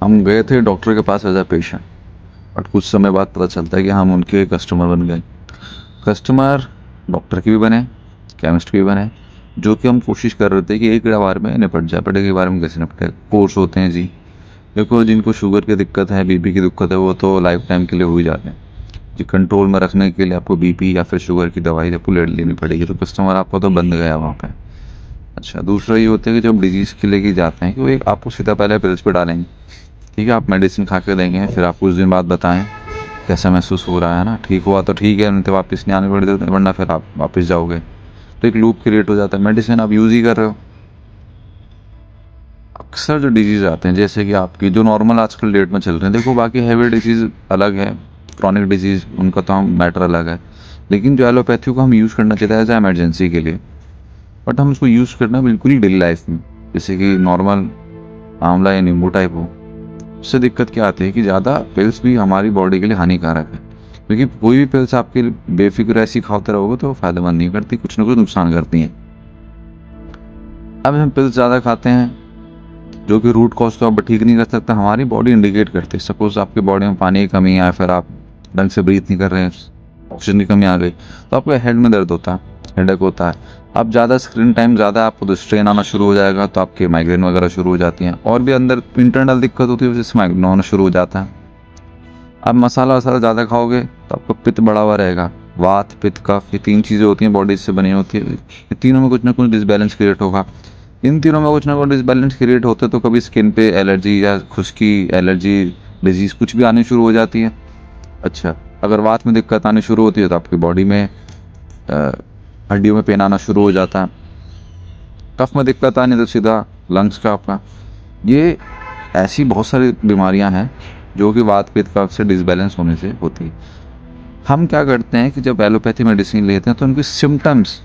हम गए थे डॉक्टर के पास एज अ पेशेंट, बट कुछ समय बाद पता चलता है कि हम उनके कस्टमर बन गए। कस्टमर डॉक्टर के भी बने, केमिस्ट के भी बने, जो कि हम कोशिश कर रहे थे कि एक ही बार में निपट जाए, बट एक ही बार में कैसे निपटे। कोर्स होते हैं जी। देखो, जिनको शुगर की दिक्कत है, बीपी की दिक्कत है, वो तो लाइफ टाइम के लिए हो ही जाते हैं जी। कंट्रोल में रखने के लिए आपको बीपी या फिर शुगर की दवाई आपको लेनी पड़ेगी, तो कस्टमर आपका तो बंद गया वहाँ पे। अच्छा, दूसरा ये होता है कि जब डिजीज़ के लेके जाते हैं कि वो एक आपको सीधा पहले पिल्स पे डालेंगे। ठीक है, आप मेडिसिन खा के देंगे, फिर आप कुछ दिन बाद बताएं कैसा महसूस हो रहा है ना। ठीक हुआ तो ठीक है, नहीं तो वापस नहीं आने पड़े, वरना फिर आप वापस जाओगे। तो एक लूप क्रिएट हो जाता है। मेडिसिन आप यूज़ ही कर रहे हो। अक्सर जो डिजीज़ आते हैं, जैसे कि आपकी जो नॉर्मल आजकल डेट में चल रहे हैं, देखो बाकी हैवी डिजीज़ अलग है, क्रॉनिक डिजीज़ उनका तो हम मैटर अलग है। लेकिन जो एलोपैथी को हम यूज़ करना चाहिए एज ए इमरजेंसी के लिए, बट हम उसको यूज़ करना बिल्कुल ही डेली लाइफ में, जैसे कि नॉर्मल आंवला या नींबू टाइप हो। उससे दिक्कत क्या आती है कि ज़्यादा पिल्स भी हमारी बॉडी के लिए हानिकारक है, क्योंकि कोई भी पिल्स आपके बेफिक्र ऐसी खाते रहोगे तो फायदेमंद नहीं करती, कुछ ना कुछ नुकसान करती हैं। अब हम पिल्स ज़्यादा खाते हैं, जो कि रूट कॉज तो अब ठीक नहीं कर सकता, हमारी बॉडी इंडिकेट करती है। सपोज आपकी बॉडी में पानी की कमी है, फिर आप ढंग से ब्रीथ नहीं कर रहे हैं, ऑक्सीजन की कमी आ गई, तो आपको हेड में दर्द होता है, हेडेक होता है। अब ज़्यादा स्क्रीन टाइम ज़्यादा आपको तो स्ट्रेन आना शुरू हो जाएगा, तो आपके माइग्रेन वगैरह शुरू हो जाती हैं, और भी अंदर इंटरनल दिक्कत होती है, जिससे माइग्रेन होना शुरू हो जाता है। अब मसाला वसाला ज़्यादा खाओगे तो आपका पित्त बढ़ा हुआ रहेगा। वात, पित्त, कफ, ये 3 चीज़ें होती हैं, बॉडी से बनी होती है। ये तीनों में कुछ ना कुछ डिसबैलेंस क्रिएट होगा। इन तीनों में कुछ ना कुछ डिसबैलेंस क्रिएट होते तो कभी स्किन पे एलर्जी या खुश्की, एलर्जी, डिजीज़ कुछ भी आनी शुरू हो जाती है। अच्छा, अगर वात में दिक्कत आनी शुरू होती है तो आपकी बॉडी में अ, हड्डियों में पेन आना शुरू हो जाता है। कफ में दिक्कत आनी तो सीधा लंग्स का आपका। ये ऐसी बहुत सारी बीमारियां हैं जो कि वात, पित्त, कफ से डिसबैलेंस होने से होती है। हम क्या करते हैं कि जब एलोपैथी मेडिसिन लेते हैं तो उनके सिम्टम्स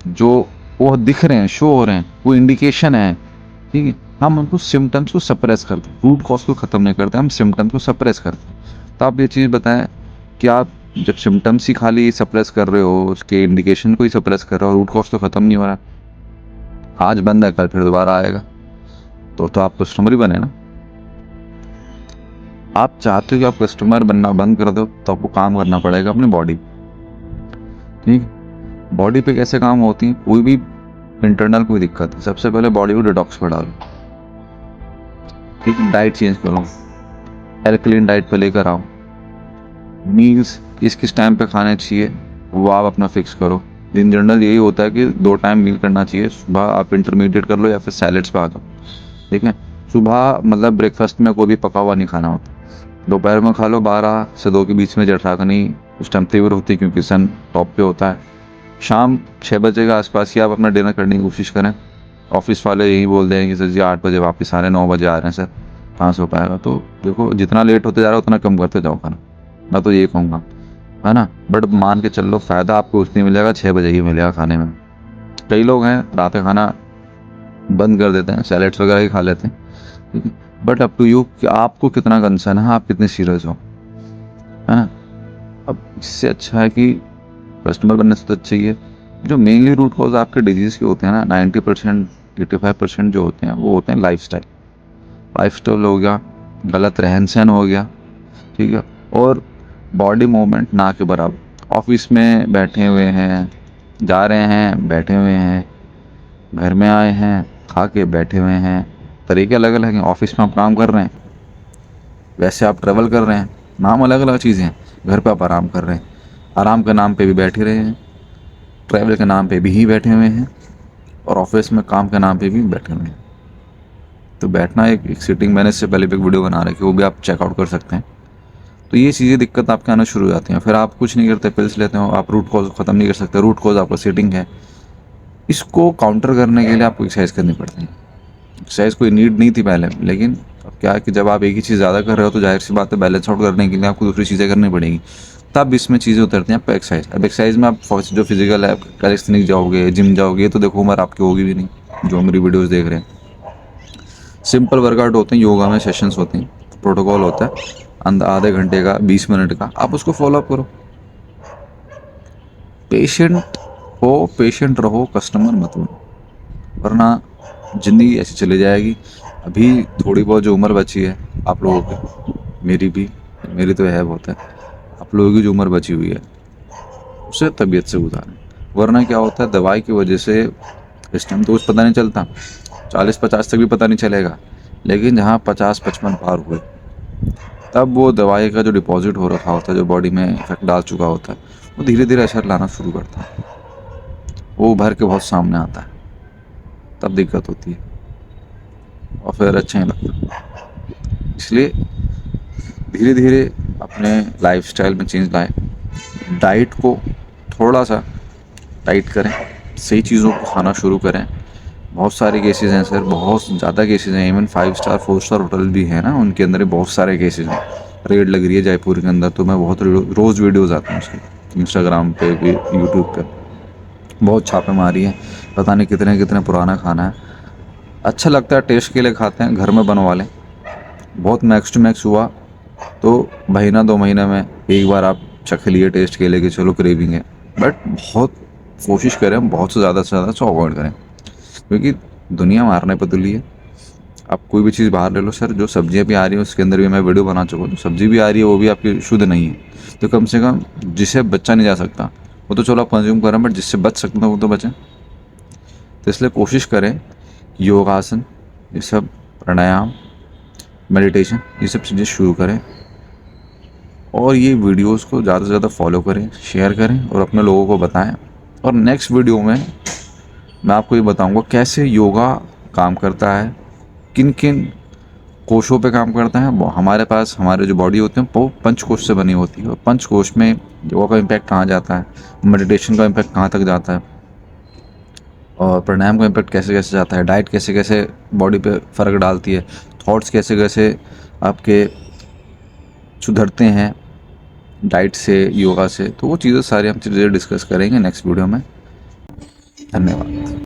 जो वो दिख रहे हैं, शो हो रहे हैं, वो इंडिकेशन है, ठीक है, हम उनको सिम्टम्स को सप्रेस करते हैं, रूट कॉज को ख़त्म नहीं करते, हम सिम्टम्स को सप्रेस करते हैं। तो आप ये चीज़ बताएं कि आप जब सिम्टम्स ही खाली सप्रेस कर रहे हो, उसके इंडिकेशन को ही सप्रेस कर रहे हो, रूट कॉज तो ख़त्म नहीं हो रहा, आज बंद है कल फिर दोबारा आएगा, तो आप कस्टमर ही बने ना। आप चाहते हो कि आप कस्टमर बनना बंद कर दो, तो आपको काम करना पड़ेगा अपनी बॉडी। ठीक, बॉडी पे कैसे काम होती है, कोई भी इंटरनल कोई दिक्कत है, सबसे पहले बॉडी को डिटॉक्स पे डालो। ठीक, डाइट चेंज करो, एल्कलीन डाइट पे लेकर आओ। मील्स किस किस टाइम पे खाने चाहिए वो आप अपना फिक्स करो। इन जनरल यही होता है कि 2 टाइम मील करना चाहिए, सुबह आप इंटरमीडिएट कर लो या फिर सैलेड्स पे आ जाओ। ठीक है, सुबह मतलब ब्रेकफास्ट में कोई भी पका हुआ नहीं खाना होता। दोपहर में खा लो 12 से 2 के बीच में, जठराग्नि उस टाइम तीव्र होती है क्योंकि सन टॉप पे होता है। शाम 6 बजे के आसपास ही आप अपना डिनर करने की कोशिश करें। ऑफिस वाले यही बोल देंगे कि सर जी 8 बजे वापस आ रहे हैं, 9 बजे आ रहे हैं सर, कहाँ से हो पाएगा। तो देखो, जितना लेट होते जा रहा है उतना कम करते जाओ खाना, मैं तो यही कहूँगा, है ना। बट मान के चल लो, फ़ायदा आपको उतनी मिलेगा, 6 बजे ही मिलेगा खाने में। कई लोग हैं रात का खाना बंद कर देते हैं, सैलेड्स वगैरह ही खा लेते हैं, ठीक है। बट अप टू यू कि आपको कितना कंसर्न है, आप कितने सीरियस हो, है ना। अब इससे अच्छा है कि कस्टमर बनने से तो अच्छा ही है। जो मेनली रूट कॉज आपके डिजीज़ के होते हैं ना, 90%, 85% जो होते हैं वो होते हैं लाइफस्टाइल। लाइफस्टाइल हो गया, गलत रहन सहन हो गया, ठीक है, और बॉडी मूवमेंट ना के बराबर। ऑफिस में बैठे हुए हैं, जा रहे हैं, बैठे हुए हैं, घर में आए हैं, खा के बैठे हुए हैं, तरीके अलग अलग हैं। ऑफिस में आप काम कर रहे हैं, वैसे आप ट्रेवल कर रहे हैं, नाम अलग अलग चीज़ें हैं। घर पे आप आराम कर रहे हैं, आराम के नाम पे भी बैठ ही रहे हैं, ट्रैवल के नाम पे भी ही बैठे हुए हैं, और ऑफिस में काम के नाम पे भी बैठे हुए हैं। तो बैठना एक सीटिंग, मैंने इससे पहले भी एक वीडियो बना रखी है, वो भी आप चेकआउट कर सकते हैं। तो ये चीज़ें दिक्कत आपके आना शुरू हो जाती हैं, फिर आप कुछ नहीं करते, पिल्स लेते हो, आप रूट कॉज ख़त्म नहीं कर सकते। रूट कॉज आपका सीटिंग है। इसको काउंटर करने के लिए आपको एक्सरसाइज करनी पड़ती है। एक्सरसाइज कोई नीड नहीं थी पहले, लेकिन अब क्या है कि जब आप एक ही चीज़ ज़्यादा कर रहे हो तो जाहिर सी बात है, बैलेंस आउट करने के लिए आपको दूसरी चीज़ें करनी पड़ेंगी, तब इसमें चीज़ें उतरती हैं आपको एक्सरसाइज। अब एक्सरसाइज में आप जो फिजिकल है, कैलिस्थेनिक जाओगे, जिम जाओगे, तो देखो उम्र आपकी होगी भी नहीं जो मेरी वीडियोज़ देख रहे हैं। सिंपल वर्कआउट होते हैं, योगा में सेशंस होते हैं, प्रोटोकॉल होता है, आधे घंटे का, 20 मिनट का, आप उसको फॉलो अप करो। पेशेंट हो, पेशेंट रहो, कस्टमर मत बनो, वरना ज़िंदगी ऐसी चली जाएगी। अभी थोड़ी बहुत जो उम्र बची है, आप लोगों के, मेरी तो है बहुत है, आप लोगों की जो उम्र बची हुई है उसे तबीयत से गुजारें। वरना क्या होता है, दवाई की वजह से इस टाइम तो कुछ पता नहीं चलता, 40-50 तक भी पता नहीं चलेगा, लेकिन जहाँ 50-55 पार हुए तब वो दवाई का जो डिपॉजिट हो रखा होता है, जो बॉडी में इफेक्ट डाल चुका होता है, वो धीरे धीरे असर लाना शुरू करता है, वो उभर के बहुत सामने आता है, तब दिक्कत होती है और फिर अच्छा नहीं लगता। इसलिए धीरे धीरे अपने लाइफस्टाइल में चेंज लाएं, डाइट को थोड़ा सा टाइट करें, सही चीज़ों को खाना शुरू करें। बहुत सारे केसेस हैं सर, बहुत ज़्यादा केसेस हैं, इवन 5 स्टार 4 स्टार होटल भी है ना, उनके अंदर भी बहुत सारे केसेस हैं। रेड लग रही है जयपुर के अंदर, तो मैं बहुत रोज़ वीडियोज़ आते हैं उसकी, इंस्टाग्राम पे भी, यूट्यूब पे बहुत छापेमारी है, पता नहीं कितने कितने पुराना खाना है। अच्छा लगता है, टेस्ट के लिए खाते हैं, घर में बनवा लें। बहुत मैक्स टू मैक्स हुआ तो महीना 2 महीने में एक बार आप चख लिए टेस्ट के लिए कि चलो क्रेविंग है, बट बहुत कोशिश करें, बहुत से ज़्यादा से अवॉइड करें, क्योंकि दुनिया मारने पर तुली है। आप कोई भी चीज़ बाहर ले लो सर, जो सब्जियां भी आ रही हैं उसके अंदर भी मैं वीडियो बना चुका हूँ, जो सब्जी भी आ रही है वो भी आपकी शुद्ध नहीं है, तो कम से कम जिसे बचा नहीं जा सकता वो तो चलो आप कंज्यूम करें, बट जिससे बच सकते हैं वो तो बचें। तो इसलिए कोशिश करें, योगासन, ये सब, प्राणायाम, मेडिटेशन, ये सब चीज़ें शुरू करें, और ये वीडियोस को ज़्यादा से ज़्यादा फॉलो करें, शेयर करें और अपने लोगों को बताएं। और नेक्स्ट वीडियो में मैं आपको ये बताऊंगा कैसे योगा काम करता है, किन किन कोशों पे काम करता है। हमारे पास हमारे जो बॉडी होते हैं वो पंचकोश से बनी होती है, और पंचकोश में योगा का इम्पैक्ट कहाँ जाता है, मेडिटेशन का इम्पैक्ट कहाँ तक जाता है, और प्राणायाम का इम्पैक्ट कैसे कैसे जाता है, डाइट कैसे कैसे बॉडी पे फ़र्क डालती है, थॉट्स कैसे कैसे आपके सुधरते हैं डाइट से, योगा से। तो वो चीज़ें सारी हम चीज़ें डिस्कस करेंगे नेक्स्ट वीडियो में। धन्यवाद।